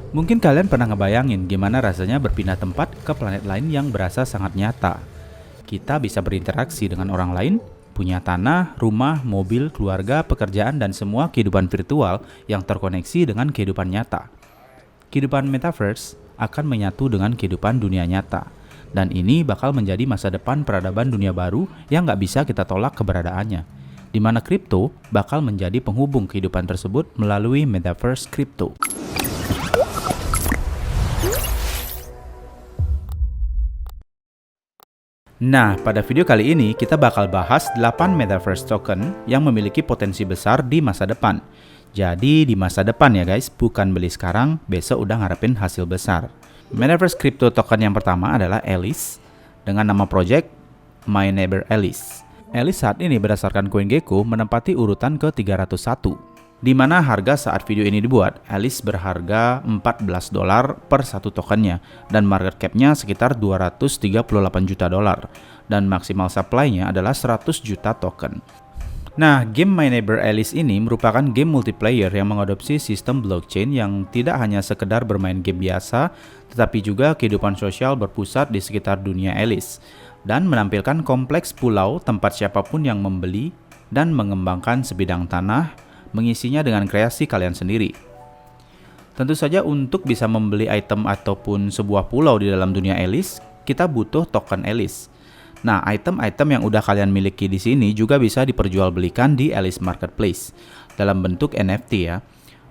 Mungkin kalian pernah ngebayangin gimana rasanya berpindah tempat ke planet lain yang berasa sangat nyata. Kita bisa berinteraksi dengan orang lain, punya tanah, rumah, mobil, keluarga, pekerjaan, dan semua kehidupan virtual yang terkoneksi dengan kehidupan nyata. Kehidupan metaverse akan menyatu dengan kehidupan dunia nyata. Dan ini bakal menjadi masa depan peradaban dunia baru yang nggak bisa kita tolak keberadaannya. Di mana kripto bakal menjadi penghubung kehidupan tersebut melalui metaverse kripto. Nah, pada video kali ini kita bakal bahas 8 metaverse token yang memiliki potensi besar di masa depan. Jadi di masa depan ya guys, bukan beli sekarang, besok udah ngarepin hasil besar. Metaverse crypto token yang pertama adalah Alice dengan nama project My Neighbor Alice. Alice saat ini berdasarkan CoinGecko menempati urutan ke-301. Di mana harga saat video ini dibuat, Alice berharga $14 per satu tokennya dan market cap-nya sekitar 238 juta dolar dan maksimal supply-nya adalah 100 juta token. Nah, game My Neighbor Alice ini merupakan game multiplayer yang mengadopsi sistem blockchain yang tidak hanya sekedar bermain game biasa, tetapi juga kehidupan sosial berpusat di sekitar dunia Alice dan menampilkan kompleks pulau tempat siapapun yang membeli dan mengembangkan sebidang tanah mengisinya dengan kreasi kalian sendiri. Tentu saja untuk bisa membeli item ataupun sebuah pulau di dalam dunia Alice, kita butuh token Alice. Nah, item-item yang udah kalian miliki di sini juga bisa diperjualbelikan di Alice Marketplace dalam bentuk NFT ya.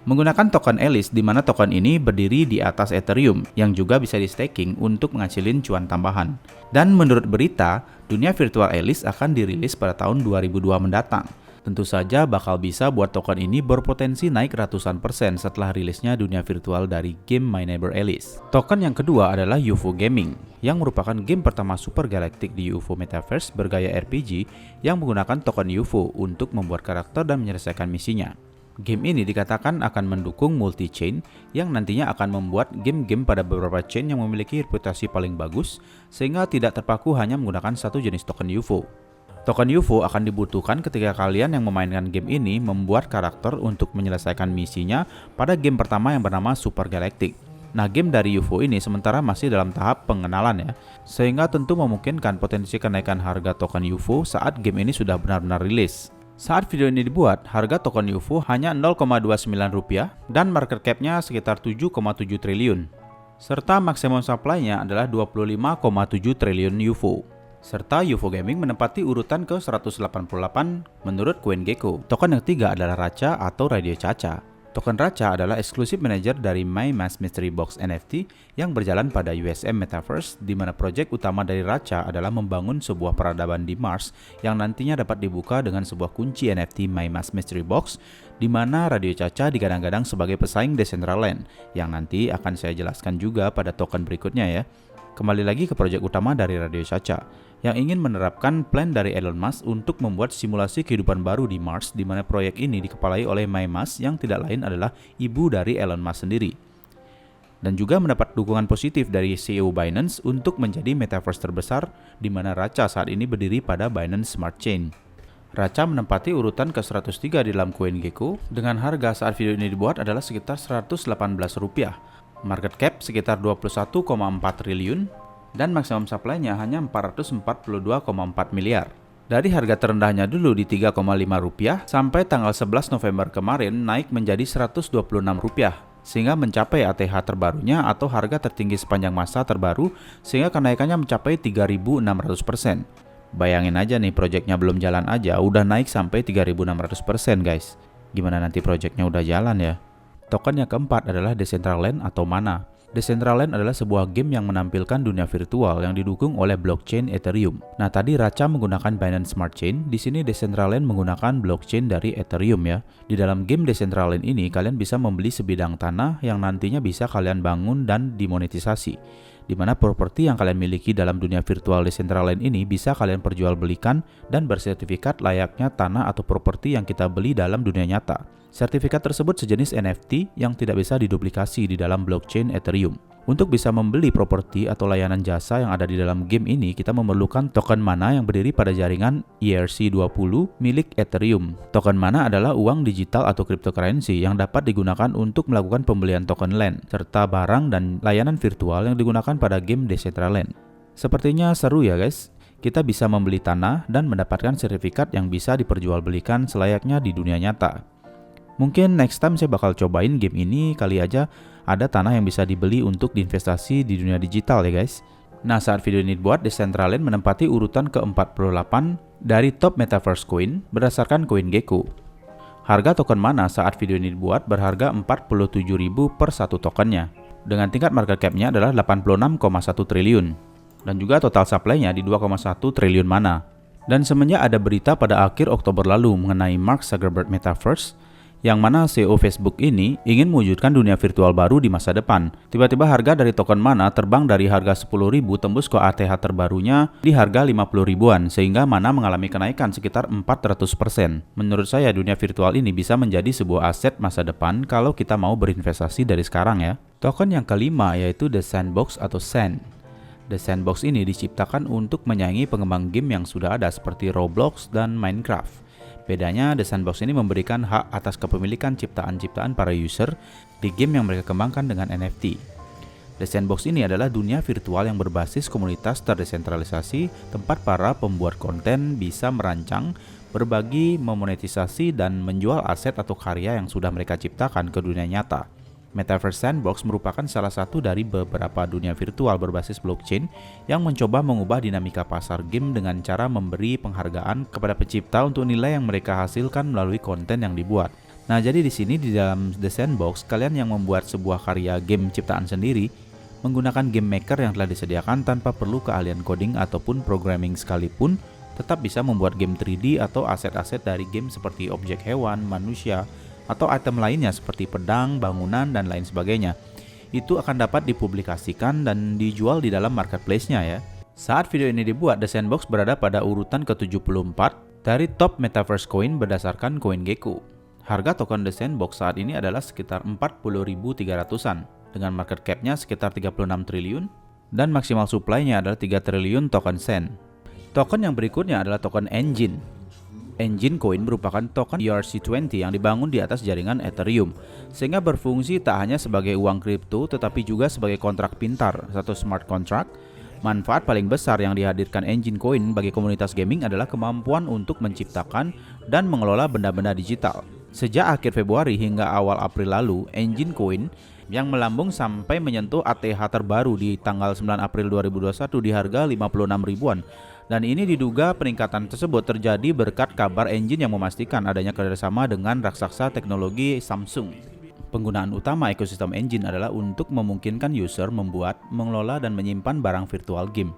Menggunakan token Alice di mana token ini berdiri di atas Ethereum yang juga bisa di staking untuk menghasilin cuan tambahan. Dan menurut berita, dunia virtual Alice akan dirilis pada tahun 2002 mendatang. Tentu saja bakal bisa buat token ini berpotensi naik ratusan persen setelah rilisnya dunia virtual dari game My Neighbor Alice. Token yang kedua adalah UFO Gaming, yang merupakan game pertama Super Galactic di UFO Metaverse bergaya RPG yang menggunakan token UFO untuk membuat karakter dan menyelesaikan misinya. Game ini dikatakan akan mendukung multi-chain yang nantinya akan membuat game-game pada beberapa chain yang memiliki reputasi paling bagus sehingga tidak terpaku hanya menggunakan satu jenis token UFO. Token UFO akan dibutuhkan ketika kalian yang memainkan game ini membuat karakter untuk menyelesaikan misinya pada game pertama yang bernama Super Galactic. Nah, game dari UFO ini sementara masih dalam tahap pengenalan ya, sehingga tentu memungkinkan potensi kenaikan harga token UFO saat game ini sudah benar-benar rilis. Saat video ini dibuat, harga token UFO hanya Rp0,29 dan market cap-nya sekitar 7,7 triliun. Serta maksimum supply-nya adalah 25,7 triliun UFO. Serta UFO Gaming menempati urutan ke-188 menurut CoinGecko. Token yang ketiga adalah Racha atau Radio Caca. Token Racha adalah eksklusif manager dari MyMask Mystery Box NFT yang berjalan pada USM Metaverse, di mana proyek utama dari Racha adalah membangun sebuah peradaban di Mars yang nantinya dapat dibuka dengan sebuah kunci NFT MyMask Mystery Box, di mana Radio Caca digadang-gadang sebagai pesaing Decentraland, yang nanti akan saya jelaskan juga pada token berikutnya ya. Kembali lagi ke proyek utama dari Radio Caca, yang ingin menerapkan plan dari Elon Musk untuk membuat simulasi kehidupan baru di Mars, di mana proyek ini dikepalai oleh MyMask yang tidak lain adalah ibu dari Elon Musk sendiri. Dan juga mendapat dukungan positif dari CEO Binance untuk menjadi metaverse terbesar, di mana Racha saat ini berdiri pada Binance Smart Chain. Racha menempati urutan ke-103 di dalam CoinGecko dengan harga saat video ini dibuat adalah sekitar Rp118. Market cap sekitar 21,4 triliun dan maksimum supply-nya hanya 442,4 miliar. Dari harga terendahnya dulu di Rp3,5 sampai tanggal 11 November kemarin naik menjadi Rp126, sehingga mencapai ATH terbarunya atau harga tertinggi sepanjang masa terbaru, sehingga kenaikannya mencapai 3.600%. Bayangin aja nih, proyeknya belum jalan aja udah naik sampai 3.600% guys. Gimana nanti proyeknya udah jalan ya? Token yang keempat adalah Decentraland atau Mana. Decentraland adalah sebuah game yang menampilkan dunia virtual yang didukung oleh blockchain Ethereum. Nah, tadi Racha menggunakan Binance Smart Chain, di sini Decentraland menggunakan blockchain dari Ethereum ya. Di dalam game Decentraland ini kalian bisa membeli sebidang tanah yang nantinya bisa kalian bangun dan dimonetisasi, di mana properti yang kalian miliki dalam dunia virtual Decentraland ini bisa kalian perjualbelikan dan bersertifikat layaknya tanah atau properti yang kita beli dalam dunia nyata. Sertifikat tersebut sejenis NFT yang tidak bisa diduplikasi di dalam blockchain Ethereum. Untuk bisa membeli properti atau layanan jasa yang ada di dalam game ini, kita memerlukan token mana yang berdiri pada jaringan ERC20 milik Ethereum. Token mana adalah uang digital atau cryptocurrency yang dapat digunakan untuk melakukan pembelian token land, serta barang dan layanan virtual yang digunakan pada game Decentraland. Sepertinya seru ya guys, kita bisa membeli tanah dan mendapatkan sertifikat yang bisa diperjualbelikan selayaknya di dunia nyata. Mungkin next time saya bakal cobain game ini, kali aja ada tanah yang bisa dibeli untuk diinvestasi di dunia digital ya guys. Nah, saat video ini dibuat, Decentraland menempati urutan ke-48 dari top Metaverse Coin berdasarkan CoinGecko. Harga token mana saat video ini dibuat berharga 47.000 per satu tokennya, dengan tingkat market cap-nya adalah 86,1 triliun, dan juga total supply-nya di 2,1 triliun mana. Dan semenjak ada berita pada akhir Oktober lalu mengenai Mark Zuckerberg Metaverse, yang mana CEO Facebook ini ingin mewujudkan dunia virtual baru di masa depan. Tiba-tiba harga dari token mana terbang dari harga 10.000 tembus ke ATH terbarunya di harga 50 ribuan, sehingga mana mengalami kenaikan sekitar 400%. Menurut saya dunia virtual ini bisa menjadi sebuah aset masa depan kalau kita mau berinvestasi dari sekarang ya. Token yang kelima yaitu The Sandbox atau SAND. The Sandbox ini diciptakan untuk menyaingi pengembang game yang sudah ada seperti Roblox dan Minecraft. Bedanya, The Sandbox ini memberikan hak atas kepemilikan ciptaan-ciptaan para user di game yang mereka kembangkan dengan NFT. The Sandbox ini adalah dunia virtual yang berbasis komunitas terdesentralisasi, tempat para pembuat konten bisa merancang, berbagi, memonetisasi, dan menjual aset atau karya yang sudah mereka ciptakan ke dunia nyata. Metaverse Sandbox merupakan salah satu dari beberapa dunia virtual berbasis blockchain yang mencoba mengubah dinamika pasar game dengan cara memberi penghargaan kepada pencipta untuk nilai yang mereka hasilkan melalui konten yang dibuat. Nah, jadi di sini di dalam The Sandbox, kalian yang membuat sebuah karya game ciptaan sendiri menggunakan game maker yang telah disediakan tanpa perlu keahlian coding ataupun programming sekalipun, tetap bisa membuat game 3D atau aset-aset dari game seperti objek hewan, manusia, atau item lainnya seperti pedang, bangunan, dan lain sebagainya. Itu akan dapat dipublikasikan dan dijual di dalam marketplace-nya ya. Saat video ini dibuat, The Sandbox berada pada urutan ke-74 dari top Metaverse Coin berdasarkan CoinGecko. Harga token The Sandbox saat ini adalah sekitar 40.300-an, dengan market cap-nya sekitar 36 triliun, dan maksimal supply-nya adalah 3 triliun token SAND. Token yang berikutnya adalah token Engine. Engine Coin merupakan token ERC20 yang dibangun di atas jaringan Ethereum, sehingga berfungsi tak hanya sebagai uang kripto tetapi juga sebagai kontrak pintar atau smart contract. Manfaat paling besar yang dihadirkan Engine Coin bagi komunitas gaming adalah kemampuan untuk menciptakan dan mengelola benda-benda digital. Sejak akhir Februari hingga awal April lalu, Engine Coin yang melambung sampai menyentuh ATH terbaru di tanggal 9 April 2021 di harga 56 ribuan. Dan ini diduga peningkatan tersebut terjadi berkat kabar Engine yang memastikan adanya kerjasama dengan raksasa teknologi Samsung. Penggunaan utama ekosistem Engine adalah untuk memungkinkan user membuat, mengelola, dan menyimpan barang virtual game.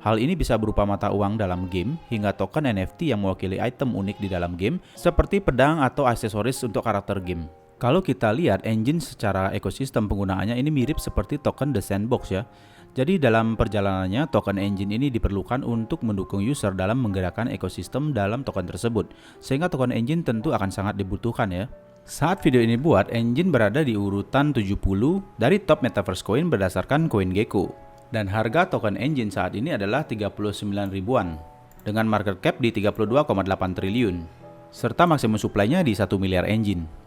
Hal ini bisa berupa mata uang dalam game, hingga token NFT yang mewakili item unik di dalam game, seperti pedang atau aksesoris untuk karakter game. Kalau kita lihat Engine secara ekosistem penggunaannya ini mirip seperti token The Sandbox ya. Jadi dalam perjalanannya, token Engine ini diperlukan untuk mendukung user dalam menggerakkan ekosistem dalam token tersebut, sehingga token Engine tentu akan sangat dibutuhkan ya. Saat video ini buat, Engine berada di urutan 70 dari top Metaverse Coin berdasarkan CoinGecko. Dan harga token Engine saat ini adalah 39 ribuan, dengan market cap di 32,8 triliun, serta maksimum supply-nya di 1 miliar Engine.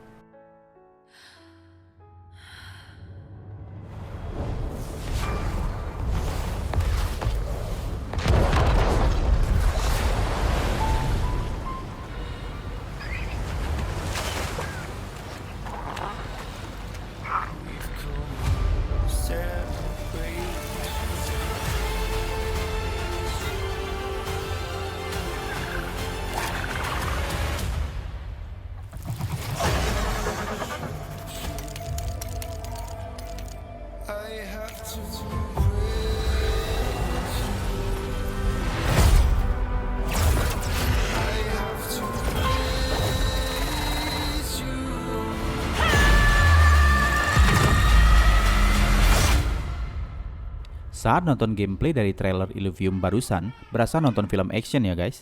Saat nonton gameplay dari trailer Illuvium barusan, berasa nonton film action ya guys?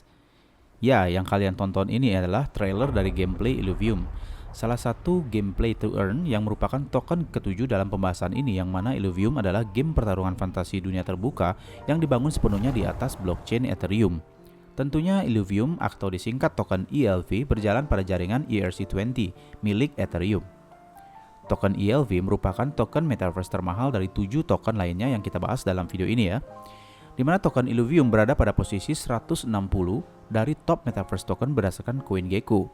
Ya, yang kalian tonton ini adalah trailer dari gameplay Illuvium. salah satu game Play to Earn yang merupakan token ketujuh dalam pembahasan ini, yang mana Illuvium adalah game pertarungan fantasi dunia terbuka yang dibangun sepenuhnya di atas blockchain Ethereum. Tentunya Illuvium atau disingkat token ELV berjalan pada jaringan ERC20 milik Ethereum. Token ELV merupakan token metaverse termahal dari 7 token lainnya yang kita bahas dalam video ini ya, di mana token Illuvium berada pada posisi 160 dari top metaverse token berdasarkan CoinGecko.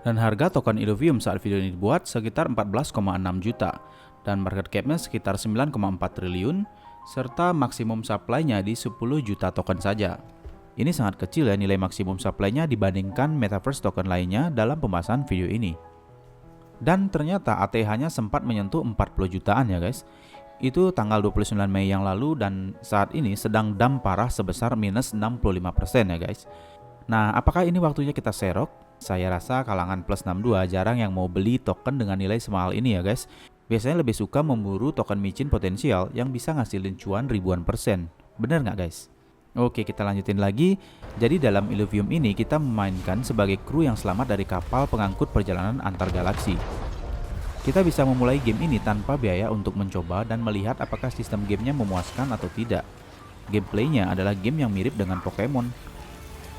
Dan harga token Illuvium saat video ini dibuat sekitar 14,6 juta dan market cap-nya sekitar 9,4 triliun serta maksimum supply-nya di 10 juta token saja. Ini sangat kecil ya nilai maksimum supply-nya dibandingkan metaverse token lainnya dalam pembahasan video ini. Dan ternyata ATH-nya sempat menyentuh 40 jutaan ya guys. Itu tanggal 29 Mei yang lalu dan saat ini sedang dump parah sebesar minus 65% ya guys. Nah, apakah ini waktunya kita serok? Saya rasa kalangan plus 62 jarang yang mau beli token dengan nilai semahal ini ya guys. Biasanya lebih suka memburu token micin potensial yang bisa ngasilin cuan ribuan persen. Bener nggak guys? Oke, kita lanjutin lagi. Jadi dalam Illuvium ini kita memainkan sebagai kru yang selamat dari kapal pengangkut perjalanan antar galaksi. Kita bisa memulai game ini tanpa biaya untuk mencoba dan melihat apakah sistem gamenya memuaskan atau tidak. Gameplaynya adalah game yang mirip dengan Pokemon.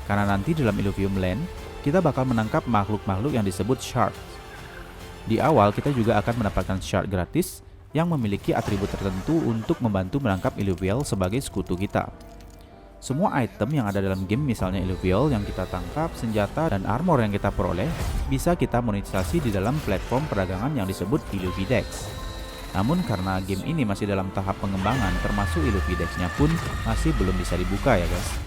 Karena nanti dalam Illuvium Land, kita bakal menangkap makhluk-makhluk yang disebut shards. Di awal kita juga akan mendapatkan shard gratis yang memiliki atribut tertentu untuk membantu menangkap Illuvial sebagai sekutu kita. Semua item yang ada dalam game, misalnya Illuvial yang kita tangkap, senjata, dan armor yang kita peroleh, bisa kita monetisasi di dalam platform perdagangan yang disebut Illuvidex. Namun karena game ini masih dalam tahap pengembangan, termasuk Illuvidex-nya pun masih belum bisa dibuka ya guys.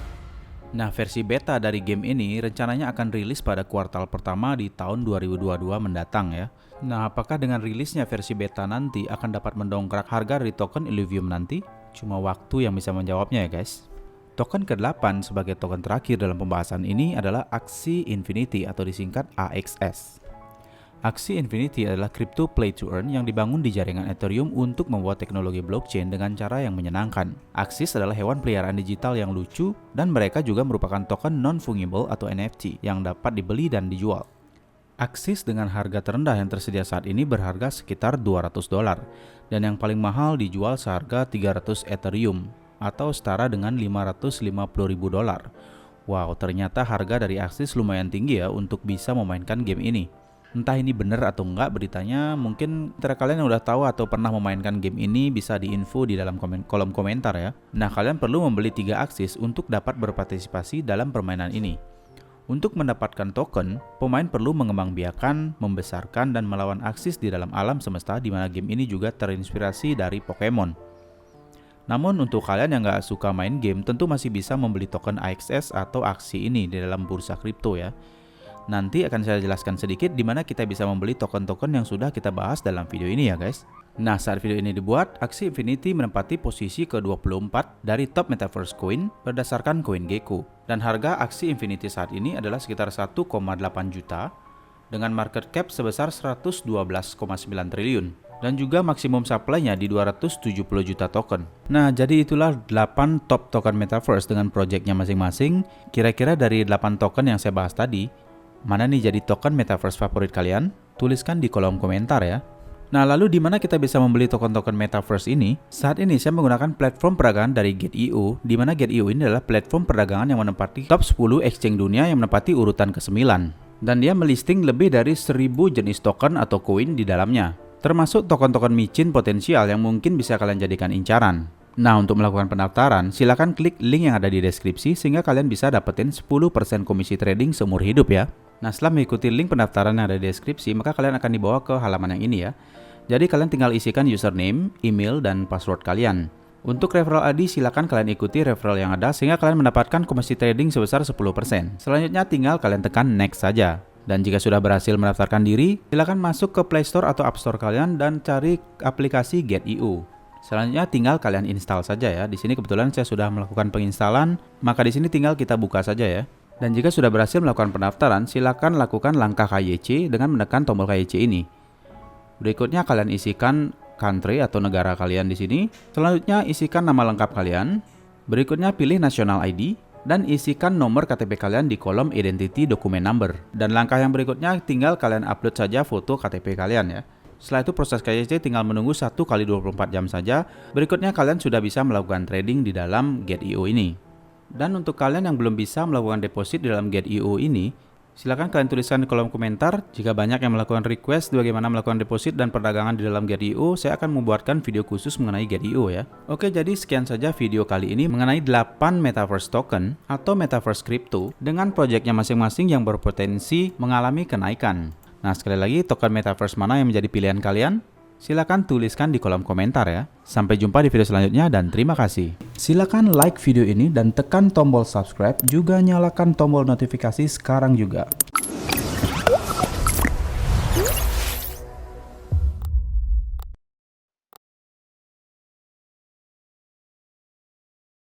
Nah, versi beta dari game ini rencananya akan rilis pada kuartal pertama di tahun 2022 mendatang ya. Nah, apakah dengan rilisnya versi beta nanti akan dapat mendongkrak harga dari token Illuvium nanti? Cuma waktu yang bisa menjawabnya ya guys. Token ke-8 sebagai token terakhir dalam pembahasan ini adalah Axie Infinity atau disingkat AXS. Axie Infinity adalah crypto play to earn yang dibangun di jaringan Ethereum untuk membuat teknologi blockchain dengan cara yang menyenangkan. Axie adalah hewan peliharaan digital yang lucu dan mereka juga merupakan token non-fungible atau NFT yang dapat dibeli dan dijual. Axie dengan harga terendah yang tersedia saat ini berharga sekitar $200 dan yang paling mahal dijual seharga 300 Ethereum atau setara dengan $550.000. Wow, ternyata harga dari Axie lumayan tinggi ya untuk bisa memainkan game ini. Entah ini bener atau enggak beritanya, mungkin antara kalian yang udah tahu atau pernah memainkan game ini bisa diinfo di dalam kolom komentar ya. Nah, kalian perlu membeli 3 Axie untuk dapat berpartisipasi dalam permainan ini. Untuk mendapatkan token, pemain perlu mengembangbiakan, membesarkan, dan melawan Axie di dalam alam semesta di mana game ini juga terinspirasi dari Pokemon. Namun untuk kalian yang nggak suka main game, tentu masih bisa membeli token AXS atau Axie ini di dalam bursa kripto ya. Nanti akan saya jelaskan sedikit di mana kita bisa membeli token-token yang sudah kita bahas dalam video ini ya guys. Nah, saat video ini dibuat, Axie Infinity menempati posisi ke-24 dari top metaverse coin berdasarkan CoinGecko. Dan harga Axie Infinity saat ini adalah sekitar 1,8 juta dengan market cap sebesar 112,9 triliun. Dan juga maksimum supply-nya di 270 juta token. Nah, jadi itulah 8 top token metaverse dengan projectnya masing-masing. Kira-kira dari 8 token yang saya bahas tadi, mana nih jadi token metaverse favorit kalian? Tuliskan di kolom komentar ya. Nah, lalu di mana kita bisa membeli token-token metaverse ini? Saat ini saya menggunakan platform perdagangan dari Gate.io, di mana Gate.io ini adalah platform perdagangan yang menempati top 10 exchange dunia yang menempati urutan ke-9. Dan dia melisting lebih dari 1000 jenis token atau koin di dalamnya, termasuk token-token micin potensial yang mungkin bisa kalian jadikan incaran. Nah, untuk melakukan pendaftaran, silakan klik link yang ada di deskripsi sehingga kalian bisa dapetin 10% komisi trading seumur hidup ya. Nah, setelah mengikuti link pendaftaran yang ada di deskripsi, maka kalian akan dibawa ke halaman yang ini ya. Jadi kalian tinggal isikan username, email, dan password kalian. Untuk referral ID, silakan kalian ikuti referral yang ada sehingga kalian mendapatkan komisi trading sebesar 10%. Selanjutnya tinggal kalian tekan next saja. Dan jika sudah berhasil mendaftarkan diri, silakan masuk ke Play Store atau App Store kalian dan cari aplikasi Gate.io. Selanjutnya tinggal kalian install saja ya. Di sini kebetulan saya sudah melakukan penginstalan, maka di sini tinggal kita buka saja ya. Dan jika sudah berhasil melakukan pendaftaran, silakan lakukan langkah KYC dengan menekan tombol KYC ini. Berikutnya kalian isikan country atau negara kalian di sini. Selanjutnya isikan nama lengkap kalian. Berikutnya pilih national ID. dan isikan nomor KTP kalian di kolom Identity Document Number. Dan langkah yang berikutnya tinggal kalian upload saja foto KTP kalian ya. Setelah itu proses KYC tinggal menunggu 1 kali 24 jam saja. Berikutnya kalian sudah bisa melakukan trading di dalam Get.io ini. Dan untuk kalian yang belum bisa melakukan deposit di dalam Get.io ini, silakan kalian tuliskan di kolom komentar. Jika banyak yang melakukan request bagaimana melakukan deposit dan perdagangan di dalam Get.io, saya akan membuatkan video khusus mengenai Get.io ya. Oke, jadi sekian saja video kali ini mengenai 8 Metaverse Token atau Metaverse Crypto dengan proyeknya masing-masing yang berpotensi mengalami kenaikan. Nah, sekali lagi, token Metaverse mana yang menjadi pilihan kalian? Silakan tuliskan di kolom komentar ya. Sampai jumpa di video selanjutnya dan terima kasih. Silakan like video ini dan tekan tombol subscribe, juga nyalakan tombol notifikasi sekarang juga.